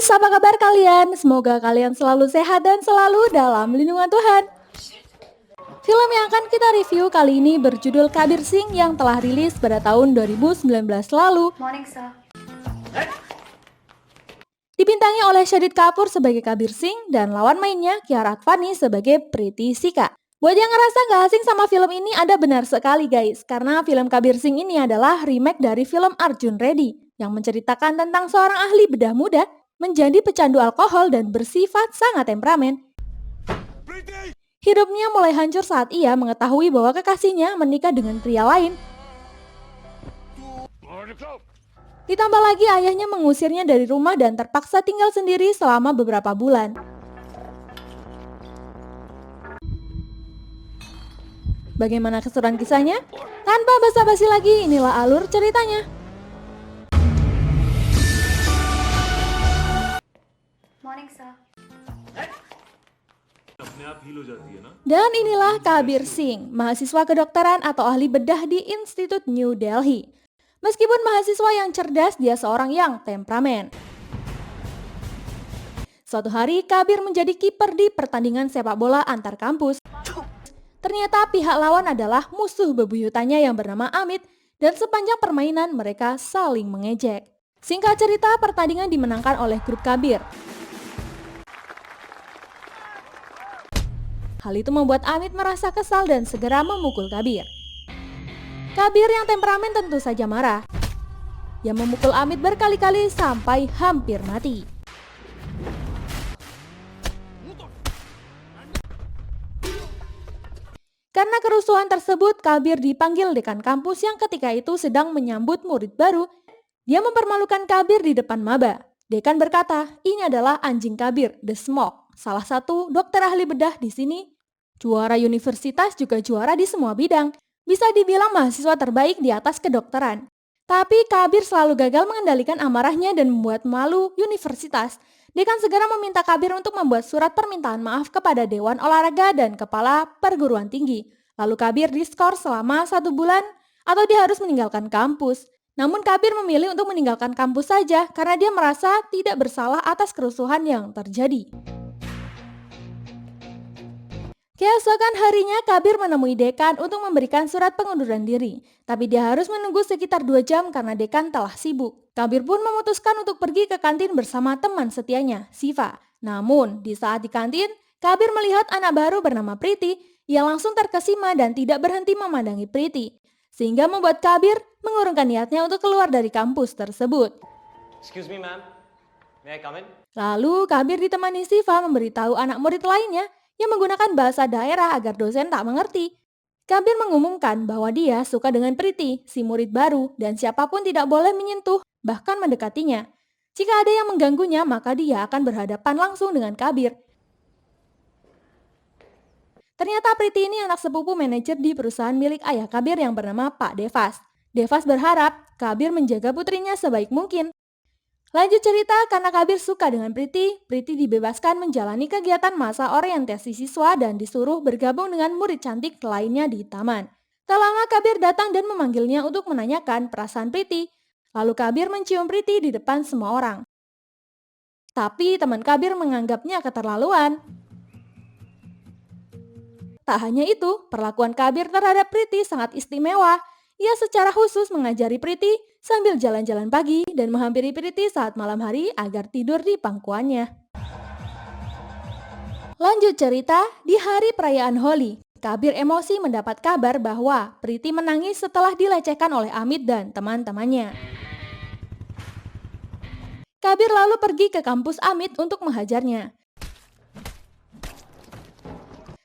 Guys, apa kabar kalian? Semoga kalian selalu sehat dan selalu dalam lindungan Tuhan. Film yang akan kita review kali ini berjudul Kabir Singh yang telah rilis pada tahun 2019 lalu. Morning, sir. Dibintangi oleh Shahid Kapoor sebagai Kabir Singh dan lawan mainnya Kiara Advani sebagai Preity Sika. Buat yang ngerasa gak asing sama film ini, Anda benar sekali guys, karena film Kabir Singh ini adalah remake dari film Arjun Reddy yang menceritakan tentang seorang ahli bedah muda menjadi pecandu alkohol dan bersifat sangat temperamen. Hidupnya mulai hancur saat ia mengetahui bahwa kekasihnya menikah dengan pria lain. Ditambah lagi ayahnya mengusirnya dari rumah dan terpaksa tinggal sendiri selama beberapa bulan. Bagaimana keseruan kisahnya? Tanpa basa-basi lagi, inilah alur ceritanya. Morning, sir. Dan inilah Kabir Singh, mahasiswa kedokteran atau ahli bedah di Institut New Delhi. Meskipun mahasiswa yang cerdas, dia seorang yang temperamen. Suatu hari, Kabir menjadi kiper di pertandingan sepak bola antar kampus. Ternyata pihak lawan adalah musuh bebuyutannya yang bernama Amit, dan sepanjang permainan mereka saling mengejek. Singkat cerita, pertandingan dimenangkan oleh grup Kabir. Hal itu membuat Amit merasa kesal dan segera memukul Kabir. Kabir yang temperamen tentu saja marah. Ia memukul Amit berkali-kali sampai hampir mati. Karena kerusuhan tersebut, Kabir dipanggil dekan kampus yang ketika itu sedang menyambut murid baru. Dia mempermalukan Kabir di depan maba. Dekan berkata, ini adalah anjing Kabir, The Smoke, salah satu dokter ahli bedah di sini. Juara universitas juga juara di semua bidang. Bisa dibilang mahasiswa terbaik di atas kedokteran. Tapi Kabir selalu gagal mengendalikan amarahnya dan membuat malu universitas. Dekan segera meminta Kabir untuk membuat surat permintaan maaf kepada Dewan Olahraga dan Kepala Perguruan Tinggi. Lalu Kabir diskor selama 1 bulan atau dia harus meninggalkan kampus. Namun Kabir memilih untuk meninggalkan kampus saja karena dia merasa tidak bersalah atas kerusuhan yang terjadi. Keesokan harinya Kabir menemui dekan untuk memberikan surat pengunduran diri. Tapi dia harus menunggu sekitar 2 jam karena dekan telah sibuk. Kabir pun memutuskan untuk pergi ke kantin bersama teman setianya, Siva. Namun di saat di kantin, Kabir melihat anak baru bernama Preity yang langsung terkesima dan tidak berhenti memandangi Preity. Sehingga membuat Kabir mengurungkan niatnya untuk keluar dari kampus tersebut. Excuse me, ma'am. May I come in? Lalu Kabir ditemani Siva memberitahu anak murid lainnya yang menggunakan bahasa daerah agar dosen tak mengerti. Kabir mengumumkan bahwa dia suka dengan Preity, si murid baru, dan siapapun tidak boleh menyentuh, bahkan mendekatinya. Jika ada yang mengganggunya, maka dia akan berhadapan langsung dengan Kabir. Ternyata Preity ini anak sepupu manajer di perusahaan milik ayah Kabir yang bernama Pak Devas. Devas berharap Kabir menjaga putrinya sebaik mungkin. Lanjut cerita, karena Kabir suka dengan Preity, Preity dibebaskan menjalani kegiatan masa orientasi siswa dan disuruh bergabung dengan murid cantik lainnya di taman. Tak lama Kabir datang dan memanggilnya untuk menanyakan perasaan Preity. Lalu Kabir mencium Preity di depan semua orang. Tapi teman Kabir menganggapnya keterlaluan. Tak hanya itu, perlakuan Kabir terhadap Preity sangat istimewa. Ia secara khusus mengajari Preity sambil jalan-jalan pagi dan menghampiri Preity saat malam hari agar tidur di pangkuannya. Lanjut cerita, di hari perayaan Holi, Kabir emosi mendapat kabar bahwa Preity menangis setelah dilecehkan oleh Amit dan teman-temannya. Kabir lalu pergi ke kampus Amit untuk menghajarnya.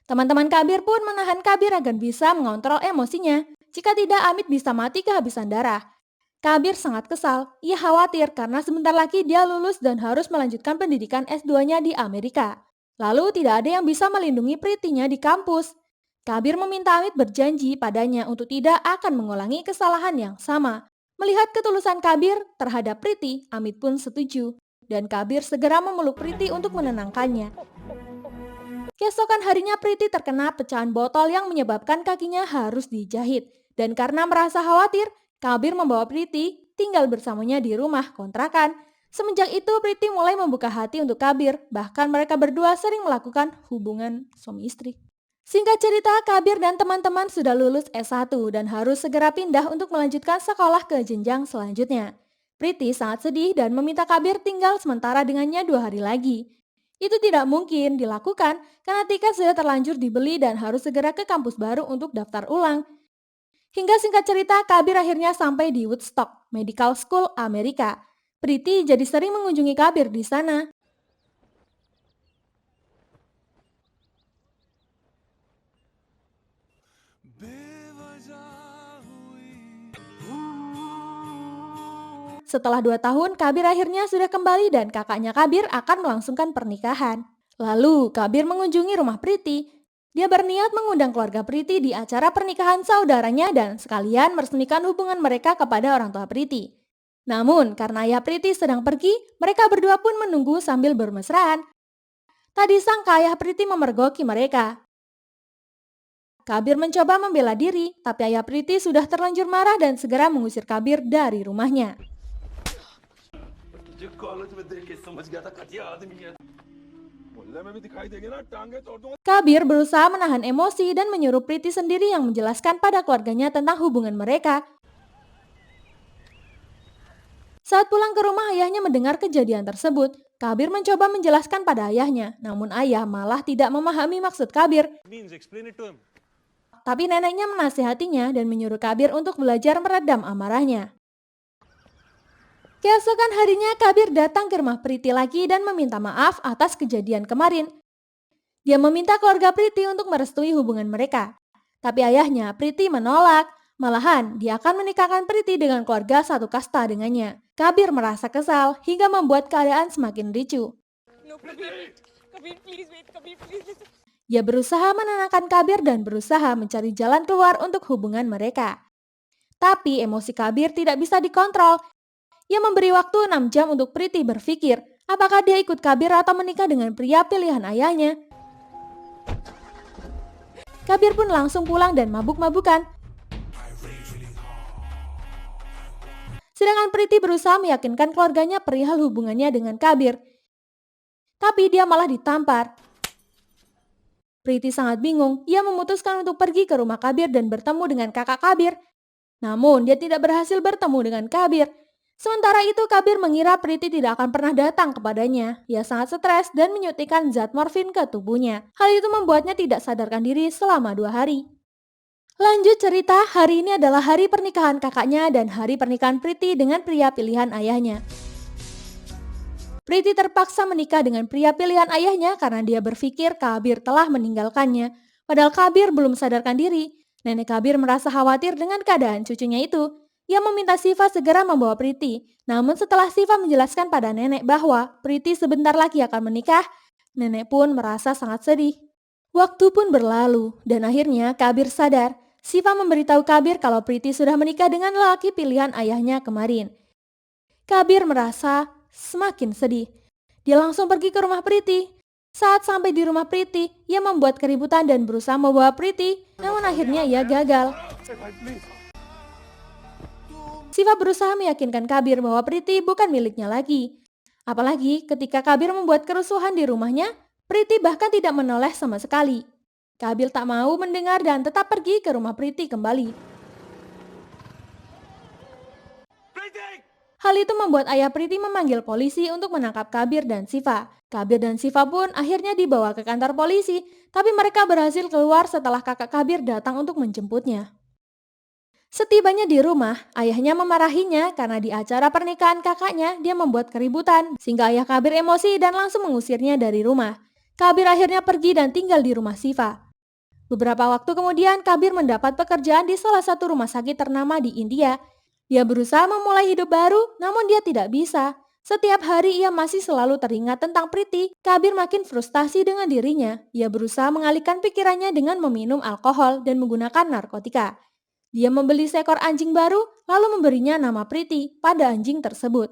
Teman-teman Kabir pun menahan Kabir agar bisa mengontrol emosinya. Jika tidak, Amit bisa mati kehabisan darah. Kabir sangat kesal. Ia khawatir karena sebentar lagi dia lulus dan harus melanjutkan pendidikan S2-nya di Amerika. Lalu tidak ada yang bisa melindungi Preity-nya di kampus. Kabir meminta Amit berjanji padanya untuk tidak akan mengulangi kesalahan yang sama. Melihat ketulusan Kabir terhadap Preity, Amit pun setuju. Dan Kabir segera memeluk Preity untuk menenangkannya. Keesokan harinya Preity terkena pecahan botol yang menyebabkan kakinya harus dijahit. Dan karena merasa khawatir, Kabir membawa Preity tinggal bersamanya di rumah kontrakan. Semenjak itu, Priti mulai membuka hati untuk Kabir, bahkan mereka berdua sering melakukan hubungan suami istri. Singkat cerita, Kabir dan teman-teman sudah lulus S1 dan harus segera pindah untuk melanjutkan sekolah ke jenjang selanjutnya. Priti sangat sedih dan meminta Kabir tinggal sementara dengannya 2 hari lagi. Itu tidak mungkin dilakukan karena tiket sudah terlanjur dibeli dan harus segera ke kampus baru untuk daftar ulang. Hingga singkat cerita, Kabir akhirnya sampai di Woodstock Medical School, Amerika. Priti jadi sering mengunjungi Kabir di sana. Setelah 2 tahun, Kabir akhirnya sudah kembali dan kakaknya Kabir akan melangsungkan pernikahan. Lalu, Kabir mengunjungi rumah Priti. Dia berniat mengundang keluarga Priti di acara pernikahan saudaranya dan sekalian meresmikan hubungan mereka kepada orang tua Priti. Namun, karena ayah Priti sedang pergi, mereka berdua pun menunggu sambil bermesraan. Tak disangka ayah Priti memergoki mereka. Kabir mencoba membela diri, tapi ayah Priti sudah terlanjur marah dan segera mengusir Kabir dari rumahnya. Kabir berusaha menahan emosi dan menyuruh Priti sendiri yang menjelaskan pada keluarganya tentang hubungan mereka. Saat pulang ke rumah, ayahnya mendengar kejadian tersebut. Kabir mencoba menjelaskan pada ayahnya, namun ayah malah tidak memahami maksud Kabir. Tapi neneknya menasihatinya dan menyuruh Kabir untuk belajar meredam amarahnya. Keesokan harinya, Kabir datang ke rumah Priti lagi dan meminta maaf atas kejadian kemarin. Dia meminta keluarga Priti untuk merestui hubungan mereka. Tapi ayahnya, Priti, menolak. Malahan, dia akan menikahkan Priti dengan keluarga satu kasta dengannya. Kabir merasa kesal hingga membuat keadaan semakin ricuh. Dia berusaha menenangkan Kabir dan berusaha mencari jalan keluar untuk hubungan mereka. Tapi emosi Kabir tidak bisa dikontrol. Ia memberi waktu 6 jam untuk Priti berpikir apakah dia ikut Kabir atau menikah dengan pria pilihan ayahnya. Kabir pun langsung pulang dan mabuk-mabukan. Sedangkan Priti berusaha meyakinkan keluarganya perihal hubungannya dengan Kabir. Tapi dia malah ditampar. Priti sangat bingung. Ia memutuskan untuk pergi ke rumah Kabir dan bertemu dengan kakak Kabir. Namun dia tidak berhasil bertemu dengan Kabir. Sementara itu Kabir mengira Priti tidak akan pernah datang kepadanya. Ia sangat stres dan menyuntikkan zat morfin ke tubuhnya. Hal itu membuatnya tidak sadarkan diri selama 2 hari. Lanjut cerita, hari ini adalah hari pernikahan kakaknya dan hari pernikahan Priti dengan pria pilihan ayahnya. Priti terpaksa menikah dengan pria pilihan ayahnya karena dia berpikir Kabir telah meninggalkannya. Padahal Kabir belum sadarkan diri. Nenek Kabir merasa khawatir dengan keadaan cucunya itu. Ia meminta Siva segera membawa Priti. Namun setelah Siva menjelaskan pada nenek bahwa Priti sebentar lagi akan menikah, nenek pun merasa sangat sedih. Waktu pun berlalu dan akhirnya Kabir sadar. Siva memberitahu Kabir kalau Priti sudah menikah dengan lelaki pilihan ayahnya kemarin. Kabir merasa semakin sedih. Dia langsung pergi ke rumah Priti. Saat sampai di rumah Priti, ia membuat keributan dan berusaha membawa Priti, namun akhirnya ia gagal. Siva berusaha meyakinkan Kabir bahwa Priti bukan miliknya lagi. Apalagi ketika Kabir membuat kerusuhan di rumahnya, Priti bahkan tidak menoleh sama sekali. Kabir tak mau mendengar dan tetap pergi ke rumah Priti kembali. Hal itu membuat ayah Priti memanggil polisi untuk menangkap Kabir dan Siva. Kabir dan Siva pun akhirnya dibawa ke kantor polisi, tapi mereka berhasil keluar setelah kakak Kabir datang untuk menjemputnya. Setibanya di rumah, ayahnya memarahinya karena di acara pernikahan kakaknya dia membuat keributan, sehingga ayah Kabir emosi dan langsung mengusirnya dari rumah. Kabir akhirnya pergi dan tinggal di rumah Siva. Beberapa waktu kemudian, Kabir mendapat pekerjaan di salah satu rumah sakit ternama di India. Dia berusaha memulai hidup baru, namun dia tidak bisa. Setiap hari ia masih selalu teringat tentang Priti. Kabir makin frustasi dengan dirinya. Ia berusaha mengalihkan pikirannya dengan meminum alkohol dan menggunakan narkotika. Dia membeli seekor anjing baru, lalu memberinya nama Priti pada anjing tersebut.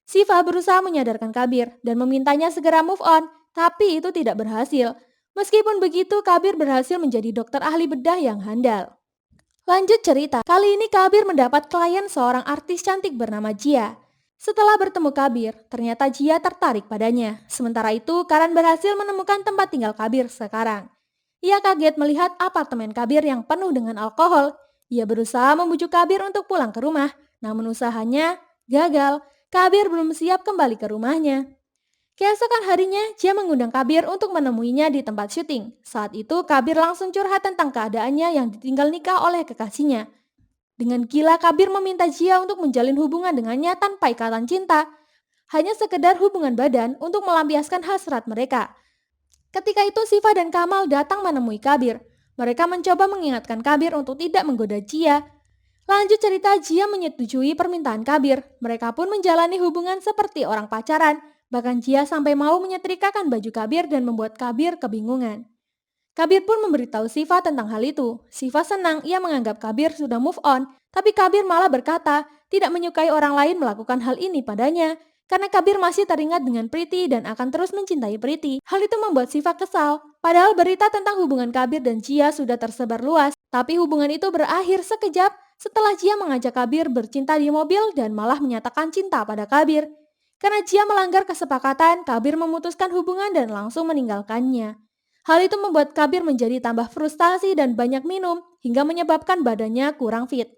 Siva berusaha menyadarkan Kabir dan memintanya segera move on, tapi itu tidak berhasil. Meskipun begitu, Kabir berhasil menjadi dokter ahli bedah yang handal. Lanjut cerita, kali ini Kabir mendapat klien seorang artis cantik bernama Jia. Setelah bertemu Kabir, ternyata Jia tertarik padanya. Sementara itu, Karan berhasil menemukan tempat tinggal Kabir sekarang. Ia kaget melihat apartemen Kabir yang penuh dengan alkohol. Ia berusaha membujuk Kabir untuk pulang ke rumah, namun usahanya gagal. Kabir belum siap kembali ke rumahnya. Keesokan harinya, Jia mengundang Kabir untuk menemuinya di tempat syuting. Saat itu, Kabir langsung curhat tentang keadaannya yang ditinggal nikah oleh kekasihnya. Dengan gila, Kabir meminta Jia untuk menjalin hubungan dengannya tanpa ikatan cinta. Hanya sekedar hubungan badan untuk melampiaskan hasrat mereka. Ketika itu, Siva dan Kamal datang menemui Kabir. Mereka mencoba mengingatkan Kabir untuk tidak menggoda Jia. Lanjut cerita, Jia menyetujui permintaan Kabir. Mereka pun menjalani hubungan seperti orang pacaran. Bahkan Jia sampai mau menyetrikakan baju Kabir dan membuat Kabir kebingungan. Kabir pun memberitahu Siva tentang hal itu. Siva senang, ia menganggap Kabir sudah move on. Tapi Kabir malah berkata tidak menyukai orang lain melakukan hal ini padanya. Karena Kabir masih teringat dengan Priti dan akan terus mencintai Priti. Hal itu membuat Siva kesal. Padahal berita tentang hubungan Kabir dan Jia sudah tersebar luas. Tapi hubungan itu berakhir sekejap setelah Jia mengajak Kabir bercinta di mobil dan malah menyatakan cinta pada Kabir. Karena Jia melanggar kesepakatan, Kabir memutuskan hubungan dan langsung meninggalkannya. Hal itu membuat Kabir menjadi tambah frustasi dan banyak minum hingga menyebabkan badannya kurang fit.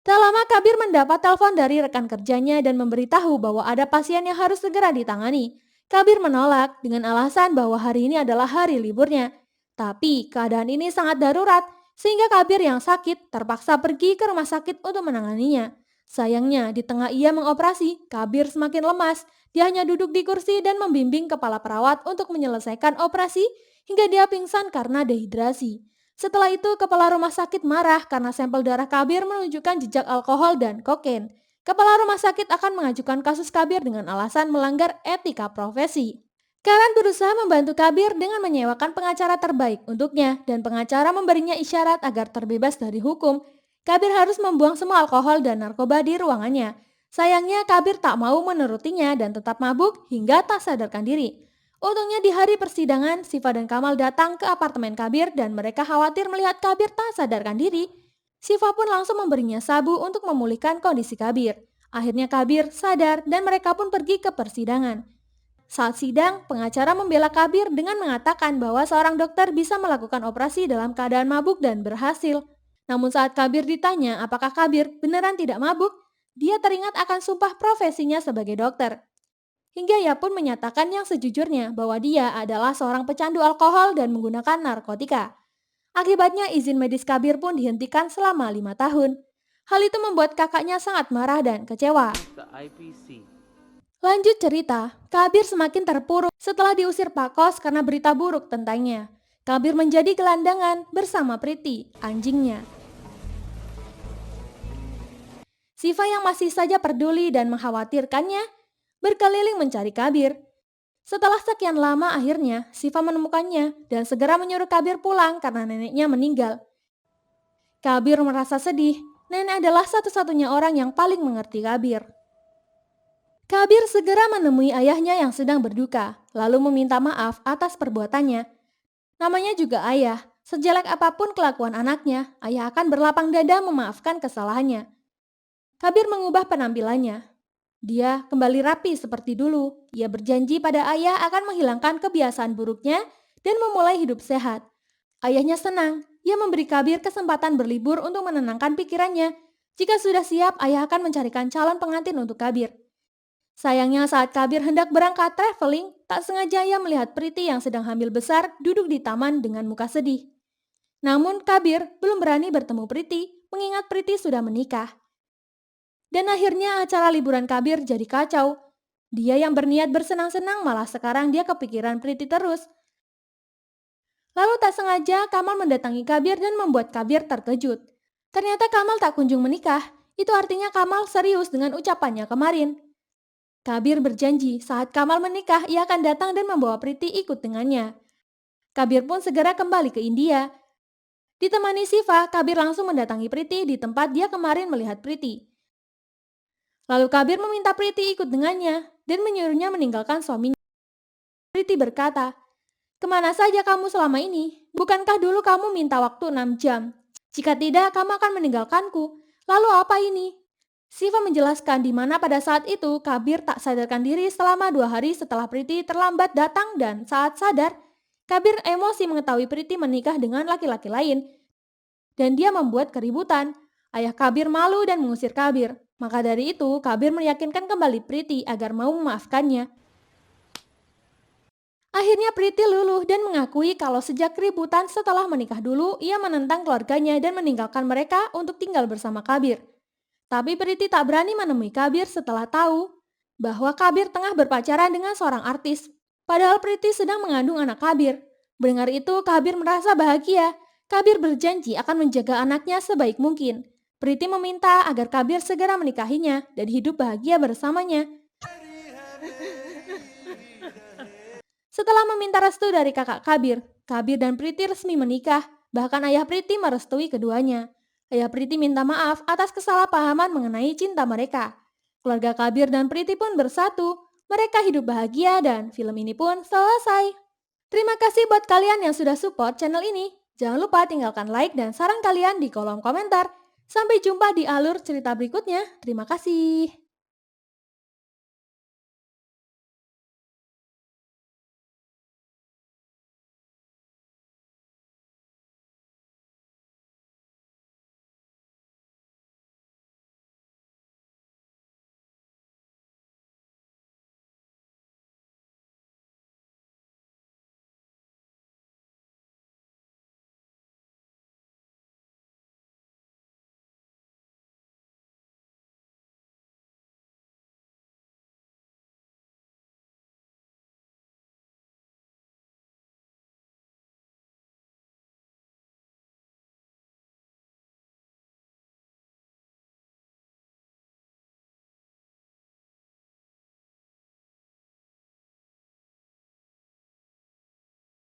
Tak lama Kabir mendapat telepon dari rekan kerjanya dan memberitahu bahwa ada pasien yang harus segera ditangani. Kabir menolak dengan alasan bahwa hari ini adalah hari liburnya. Tapi keadaan ini sangat darurat sehingga Kabir yang sakit terpaksa pergi ke rumah sakit untuk menanganinya. Sayangnya di tengah ia mengoperasi, Kabir semakin lemas. Dia hanya duduk di kursi dan membimbing kepala perawat untuk menyelesaikan operasi hingga dia pingsan karena dehidrasi. Setelah itu, kepala rumah sakit marah karena sampel darah Kabir menunjukkan jejak alkohol dan kokain. Kepala rumah sakit akan mengajukan kasus Kabir dengan alasan melanggar etika profesi. Karan berusaha membantu Kabir dengan menyewakan pengacara terbaik untuknya dan pengacara memberinya isyarat agar terbebas dari hukum. Kabir harus membuang semua alkohol dan narkoba di ruangannya. Sayangnya Kabir tak mau menurutinya dan tetap mabuk hingga tak sadarkan diri. Untungnya di hari persidangan, Siva dan Kamal datang ke apartemen Kabir dan mereka khawatir melihat Kabir tak sadarkan diri. Siva pun langsung memberinya sabu untuk memulihkan kondisi Kabir. Akhirnya Kabir sadar dan mereka pun pergi ke persidangan. Saat sidang, pengacara membela Kabir dengan mengatakan bahwa seorang dokter bisa melakukan operasi dalam keadaan mabuk dan berhasil. Namun saat Kabir ditanya apakah Kabir beneran tidak mabuk, dia teringat akan sumpah profesinya sebagai dokter. Hingga ia pun menyatakan yang sejujurnya bahwa dia adalah seorang pecandu alkohol dan menggunakan narkotika. Akibatnya izin medis Kabir pun dihentikan selama 5 tahun. Hal itu membuat kakaknya sangat marah dan kecewa. Lanjut cerita, Kabir semakin terpuruk setelah diusir Pak Kos karena berita buruk tentangnya. Kabir menjadi gelandangan bersama Priti, anjingnya. Siva yang masih saja peduli dan mengkhawatirkannya, berkeliling mencari Kabir. Setelah sekian lama akhirnya Siva menemukannya dan segera menyuruh Kabir pulang karena neneknya meninggal. Kabir merasa sedih, nenek adalah satu-satunya orang yang paling mengerti Kabir. Kabir segera menemui ayahnya yang sedang berduka, lalu meminta maaf atas perbuatannya. Namanya juga ayah, sejelek apapun kelakuan anaknya, ayah akan berlapang dada memaafkan kesalahannya. Kabir mengubah penampilannya. Dia kembali rapi seperti dulu. Ia berjanji pada ayah akan menghilangkan kebiasaan buruknya dan memulai hidup sehat. Ayahnya senang. Ia memberi Kabir kesempatan berlibur untuk menenangkan pikirannya. Jika sudah siap, ayah akan mencarikan calon pengantin untuk Kabir. Sayangnya saat Kabir hendak berangkat traveling, tak sengaja ia melihat Priti yang sedang hamil besar duduk di taman dengan muka sedih. Namun Kabir belum berani bertemu Priti, mengingat Priti sudah menikah. Dan akhirnya acara liburan Kabir jadi kacau. Dia yang berniat bersenang-senang malah sekarang dia kepikiran Priti terus. Lalu tak sengaja Kamal mendatangi Kabir dan membuat Kabir terkejut. Ternyata Kamal tak kunjung menikah. Itu artinya Kamal serius dengan ucapannya kemarin. Kabir berjanji saat Kamal menikah ia akan datang dan membawa Priti ikut dengannya. Kabir pun segera kembali ke India. Ditemani Siva, Kabir langsung mendatangi Priti di tempat dia kemarin melihat Priti. Lalu Kabir meminta Priti ikut dengannya dan menyuruhnya meninggalkan suaminya. Priti berkata, "Kemana saja kamu selama ini? Bukankah dulu kamu minta waktu 6 jam? Jika tidak, kamu akan meninggalkanku. Lalu apa ini?" Siva menjelaskan di mana pada saat itu Kabir tak sadarkan diri selama 2 hari setelah Priti terlambat datang dan saat sadar, Kabir emosi mengetahui Priti menikah dengan laki-laki lain dan dia membuat keributan. Ayah Kabir malu dan mengusir Kabir. Maka dari itu Kabir meyakinkan kembali Priti agar mau memaafkannya. Akhirnya Priti luluh dan mengakui kalau sejak keributan setelah menikah dulu ia menentang keluarganya dan meninggalkan mereka untuk tinggal bersama Kabir. Tapi Priti tak berani menemui Kabir setelah tahu bahwa Kabir tengah berpacaran dengan seorang artis. Padahal Priti sedang mengandung anak Kabir. Mendengar itu Kabir merasa bahagia. Kabir berjanji akan menjaga anaknya sebaik mungkin. Priti meminta agar Kabir segera menikahinya dan hidup bahagia bersamanya. Setelah meminta restu dari kakak Kabir, Kabir dan Priti resmi menikah. Bahkan ayah Priti merestui keduanya. Ayah Priti minta maaf atas kesalahpahaman mengenai cinta mereka. Keluarga Kabir dan Priti pun bersatu. Mereka hidup bahagia dan film ini pun selesai. Terima kasih buat kalian yang sudah support channel ini. Jangan lupa tinggalkan like dan saran kalian di kolom komentar. Sampai jumpa di alur cerita berikutnya. Terima kasih.